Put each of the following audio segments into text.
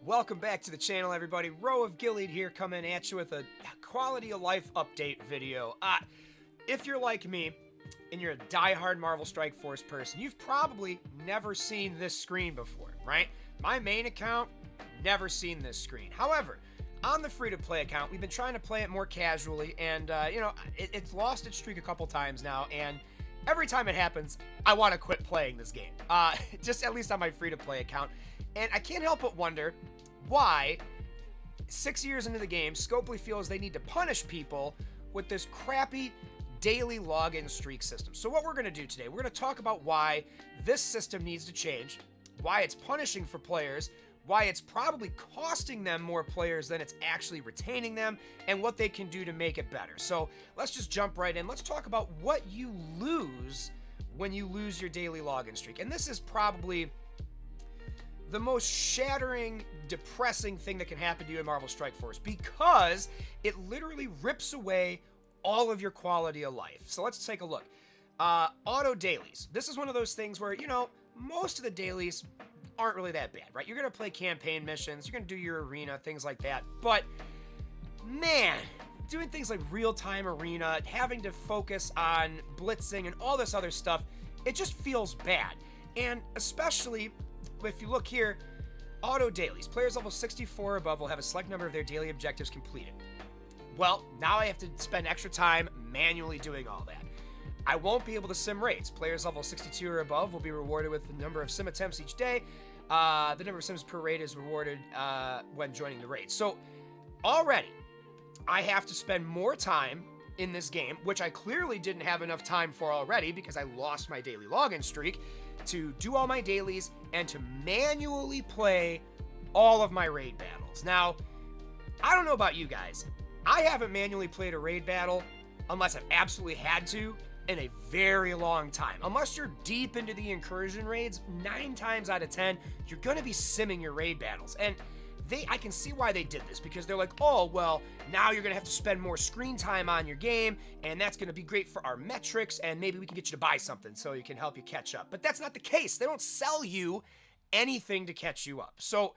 Welcome back to the channel, everybody. Row of Gilead here, coming at you with a quality of life update video. If you're like me and you're a die-hard Marvel Strike Force person, you've probably never seen this screen before, right? My main account, never seen this screen. However, on the free-to-play account, we've been trying to play it more casually, and it's lost its streak a couple times now, and every time it happens, I want to quit playing this game. Just at least on my free-to-play account. And I can't help but wonder why, 6 years into the game, Scopely feels they need to punish people with this crappy daily login streak system. So what we're going to do today, we're going to talk about why this system needs to change, why it's punishing for players, why it's probably costing them more players than it's actually retaining them, and what they can do to make it better. So let's just jump right in. Let's talk about what you lose when you lose your daily login streak. And this is probably the most shattering, depressing thing that can happen to you in Marvel Strike Force, because it literally rips away all of your quality of life. So let's take a look. Auto dailies. This is one of those things where, most of the dailies aren't really that bad, right? You're going to play campaign missions, you're going to do your arena, things like that. But, man, doing things like real-time arena, having to focus on blitzing and all this other stuff, it just feels bad. And especially if you look here, auto dailies. Players level 64 or above will have a select number of their daily objectives completed. Well, now I have to spend extra time manually doing all that. I won't be able to sim raids. Players level 62 or above will be rewarded with the number of sim attempts each day. The number of sims per raid is rewarded when joining the raid. So already, I have to spend more time in this game, which I clearly didn't have enough time for already because I lost my daily login streak, to do all my dailies and to manually play all of my raid battles. Now, I don't know about you guys. I haven't manually played a raid battle, unless I've absolutely had to, in a very long time. Unless you're deep into the incursion raids, 9 times out of 10, you're going to be simming your raid battles. And I can see why they did this, because they're like, oh, well, now you're going to have to spend more screen time on your game, and that's going to be great for our metrics, and maybe we can get you to buy something so you can help you catch up. But that's not the case. They don't sell you anything to catch you up. So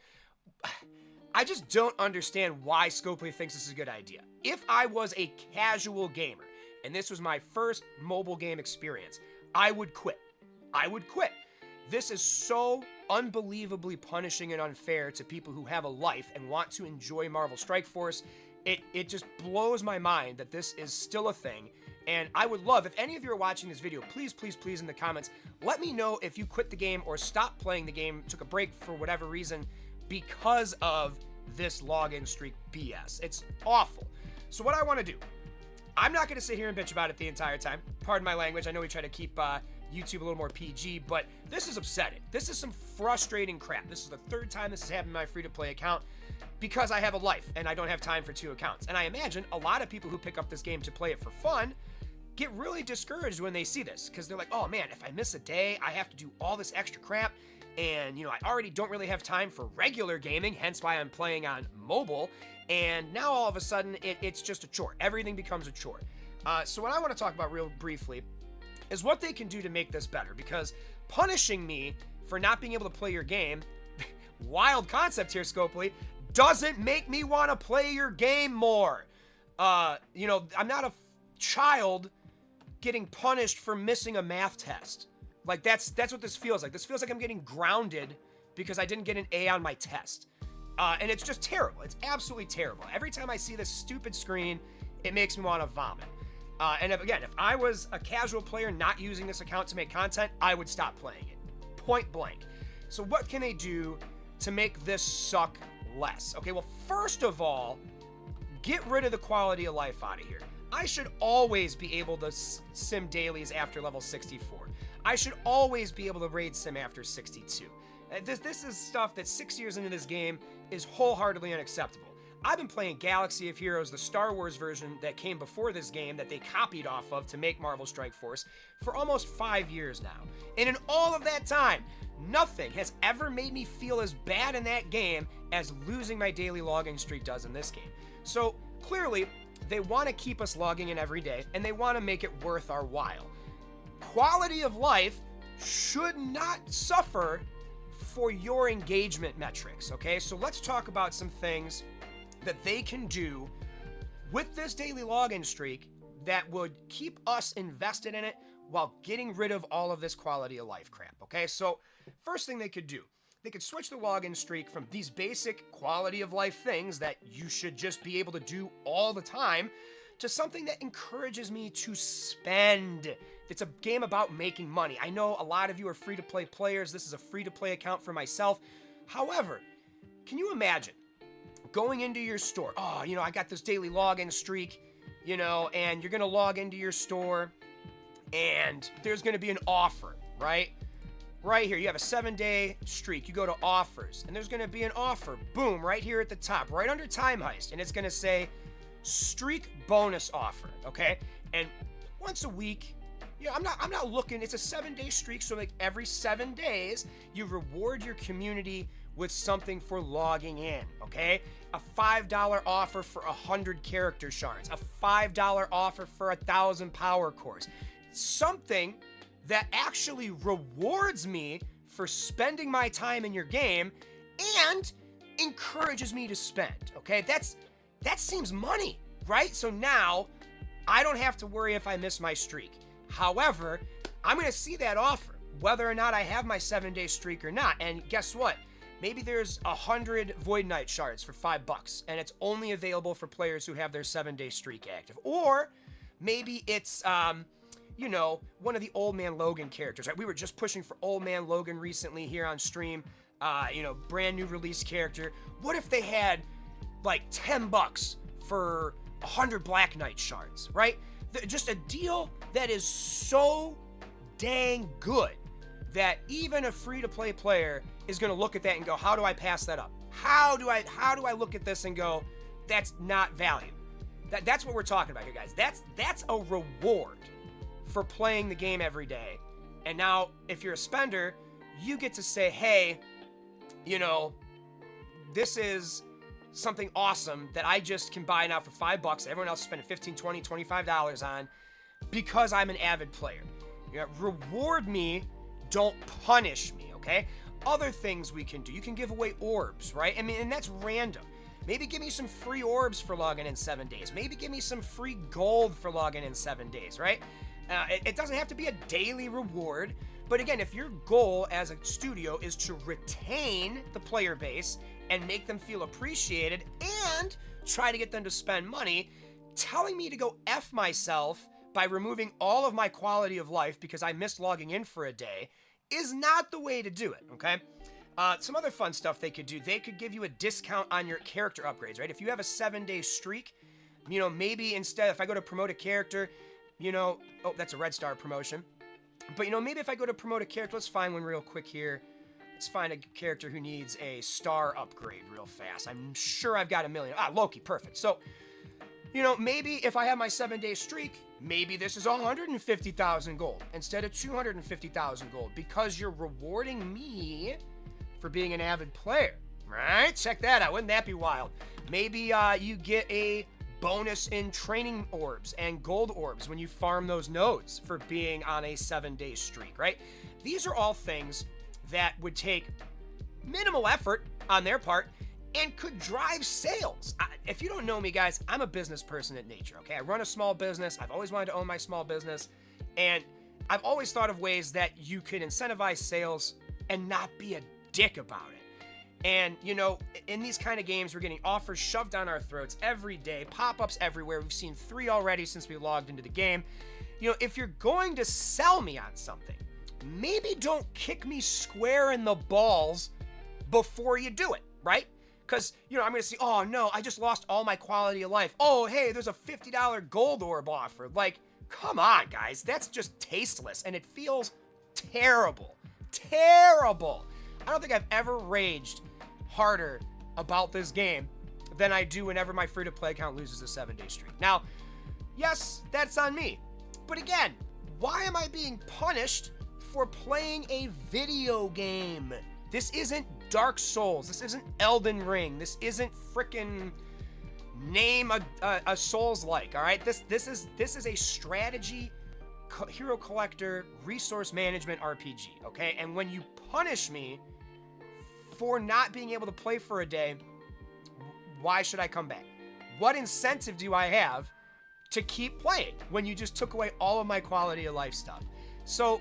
I just don't understand why Scopely thinks this is a good idea. If I was a casual gamer, and this was my first mobile game experience, I would quit. I would quit. This is so unbelievably punishing and unfair to people who have a life and want to enjoy Marvel Strike Force. It just blows my mind that this is still a thing. And I would love, if any of you are watching this video, please, please, please in the comments, let me know if you quit the game or stopped playing the game, took a break for whatever reason, because of this login streak BS. It's awful. So what I want to do, I'm not going to sit here and bitch about it the entire time. Pardon my language. I know we try to keep YouTube a little more PG, but this is upsetting. This is some frustrating crap. This is the 3rd time this has happened in my free-to-play account because I have a life and I don't have time for 2 accounts. And I imagine a lot of people who pick up this game to play it for fun get really discouraged when they see this, because they're like, oh man, if I miss a day, I have to do all this extra crap. And, I already don't really have time for regular gaming, hence why I'm playing on mobile. And now all of a sudden, it's just a chore. Everything becomes a chore. So what I want to talk about real briefly is what they can do to make this better, because punishing me for not being able to play your game, wild concept here, Scopely, doesn't make me want to play your game more. I'm not a child getting punished for missing a math test. Like, that's what this feels like. This feels like I'm getting grounded because I didn't get an A on my test. And it's just terrible. It's absolutely terrible. Every time I see this stupid screen, it makes me want to vomit. And if I was a casual player not using this account to make content, I would stop playing it. Point blank. So what can they do to make this suck less? Okay, well, first of all, get rid of the quality of life out of here. I should always be able to sim dailies after level 64. I should always be able to raid sim after 62. This is stuff that 6 years into this game is wholeheartedly unacceptable. I've been playing Galaxy of Heroes, the Star Wars version that came before this game that they copied off of to make Marvel Strike Force, for almost 5 years now. And in all of that time, nothing has ever made me feel as bad in that game as losing my daily logging streak does in this game. So clearly, they want to keep us logging in every day, and they want to make it worth our while. Quality of life should not suffer for your engagement metrics, okay? So let's talk about some things that they can do with this daily login streak that would keep us invested in it while getting rid of all of this quality of life crap, okay? So first thing they could do, they could switch the login streak from these basic quality of life things that you should just be able to do all the time to something that encourages me to spend. It's a game about making money. I know a lot of you are free-to-play players. This is a free-to-play account for myself. However, can you imagine going into your store? Oh, I got this daily login streak, and you're going to log into your store, and there's going to be an offer, right? Right here, you have a 7-day streak. You go to offers, and there's going to be an offer. Boom, right here at the top, right under Time Heist, and it's going to say streak bonus offer, okay? And once a week, I'm not looking. It's a 7-day streak, so like every 7 days, you reward your community with something for logging in, okay? A $5 offer for 100 character shards, a $5 offer for 1,000 power cores, something that actually rewards me for spending my time in your game and encourages me to spend, okay? That seems money, right? So now I don't have to worry if I miss my streak. However, I'm going to see that offer, whether or not I have my 7-day streak or not. And guess what? Maybe there's 100 Void Knight shards for $5, and it's only available for players who have their 7-day streak active. Or maybe it's, one of the Old Man Logan characters, right? We were just pushing for Old Man Logan recently here on stream. Brand new release character. What if they had like $10 for 100 Black Knight shards, right? Just a deal that is so dang good that even a free-to-play player is going to look at that and go, how do I pass that up? How do I look at this and go, that's not value? That's what we're talking about here, guys. That's a reward for playing the game every day. And now, if you're a spender, you get to say, hey, this is something awesome that I just can buy now for $5. Everyone else is spending $15, $20, $25 on because I'm an avid player. Reward me, don't punish me, okay? Other things we can do. You can give away orbs, right? And that's random. Maybe give me some free orbs for logging in 7 days. Maybe give me some free gold for logging in 7 days, right? It doesn't have to be a daily reward. But again, if your goal as a studio is to retain the player base and make them feel appreciated and try to get them to spend money, telling me to go F myself by removing all of my quality of life because I missed logging in for a day is not the way to do it, okay? Some other fun stuff they could do. They could give you a discount on your character upgrades, right? If you have a 7-day streak, maybe instead, if I go to promote a character, oh, that's a red star promotion. But, maybe if I go to promote a character, let's find one real quick here. Let's find a character who needs a star upgrade real fast. I'm sure I've got a million. Loki, perfect. So, maybe if I have my 7-day streak, maybe this is 150,000 gold instead of 250,000 gold because you're rewarding me for being an avid player, right? Check that out. Wouldn't that be wild? Maybe you get a bonus in training orbs and gold orbs when you farm those nodes for being on a 7-day streak, right? These are all things that would take minimal effort on their part and could drive sales. If you don't know me, guys, I'm a business person at nature, okay? I run a small business. I've always wanted to own my small business, and I've always thought of ways that you could incentivize sales and not be a dick about it. And, in these kind of games, we're getting offers shoved down our throats every day, pop-ups everywhere. We've seen 3 already since we logged into the game. If you're going to sell me on something, maybe don't kick me square in the balls before you do it, right? Because, I'm going to say, oh, no, I just lost all my quality of life. Oh, hey, there's a $50 gold orb offer. Like, come on, guys. That's just tasteless, and it feels terrible. Terrible. I don't think I've ever raged harder about this game than I do whenever my free-to-play account loses a 7-day streak. Now, yes, that's on me. But again, why am I being punished for playing a video game? This isn't Dark Souls. This isn't Elden Ring. This isn't frickin' name a Souls-like, all right? This is a strategy, hero collector, resource management RPG, okay? And when you punish me for not being able to play for a day, why should I come back? What incentive do I have to keep playing when you just took away all of my quality of life stuff? So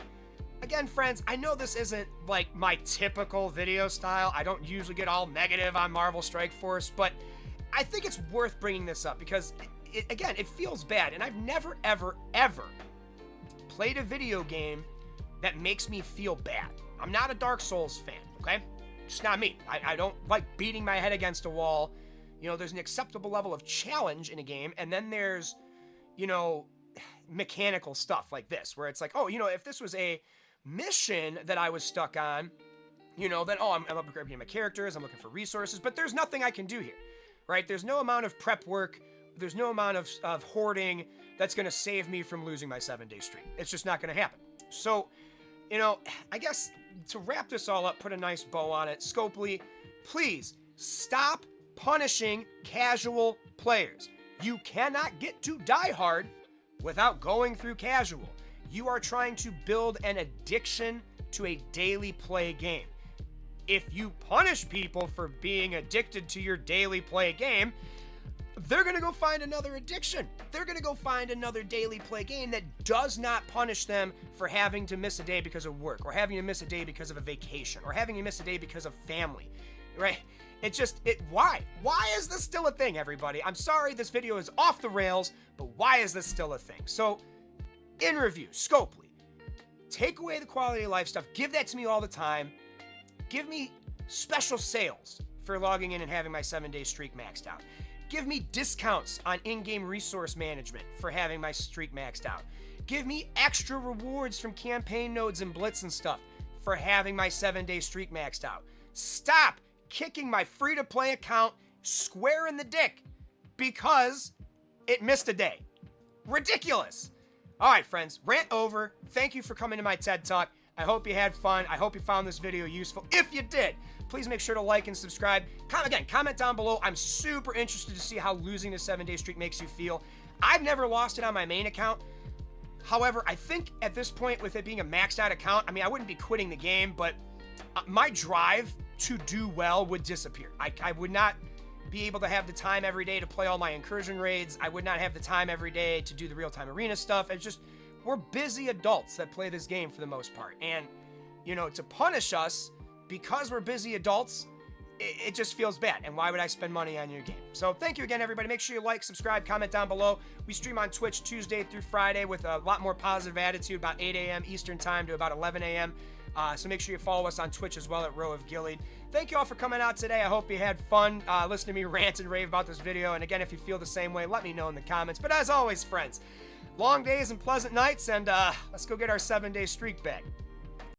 again, friends, I know this isn't like my typical video style. I don't usually get all negative on Marvel Strike Force, but I think it's worth bringing this up because, again, it feels bad. And I've never, ever, ever played a video game that makes me feel bad. I'm not a Dark Souls fan, okay? Just not me. I don't like beating my head against a wall. You know, there's an acceptable level of challenge in a game, and then there's, you know, mechanical stuff like this, where it's like, oh, you know, if this was a mission that I was stuck on, you know, then, oh, I'm upgrading my characters, I'm looking for resources, but there's nothing I can do here, right? There's no amount of prep work, there's no amount of hoarding that's going to save me from losing my 7-day streak. It's just not going to happen. So, you know, I guess to wrap this all up, put a nice bow on it, Scopely, please stop punishing casual players. You cannot get to Die Hard without going through casual. You are trying to build an addiction to a daily play game. If you punish people for being addicted to your daily play game, they're going to go find another addiction. They're going to go find another daily play game that does not punish them for having to miss a day because of work, or having to miss a day because of a vacation, or having to miss a day because of family, right? Why? Why is this still a thing, everybody? I'm sorry this video is off the rails, but why is this still a thing? So, in review, Scopely, take away the quality of life stuff. Give that to me all the time. Give me special sales for logging in and having my 7-day streak maxed out. Give me discounts on in-game resource management for having my streak maxed out. Give me extra rewards from campaign nodes and blitz and stuff for having my 7-day streak maxed out. Stop kicking my free-to-play account square in the dick because it missed a day. Ridiculous. All right, friends, rant over. Thank you for coming to my TED Talk. I hope you had fun. I hope you found this video useful. If you did, please make sure to like and subscribe. Comment down below. I'm super interested to see how losing the 7-day streak makes you feel. I've never lost it on my main account. However, I think at this point, with it being a maxed out account, I mean, I wouldn't be quitting the game, but my drive to do well would disappear. I would not be able to have the time every day to play all my incursion raids. I would not have the time every day to do the real-time arena stuff. It's just, we're busy adults that play this game for the most part. And, you know, to punish us because we're busy adults, it just feels bad. And why would I spend money on your game? So thank you again, everybody. Make sure you like, subscribe, comment down below. We stream on Twitch Tuesday through Friday with a lot more positive attitude, about 8 a.m. Eastern time to about 11 a.m. So make sure you follow us on Twitch as well at Row of Gilead. Thank you all for coming out today. I hope you had fun listening to me rant and rave about this video. And again, if you feel the same way, let me know in the comments. But as always, friends, long days and pleasant nights, and let's go get our 7-day streak back.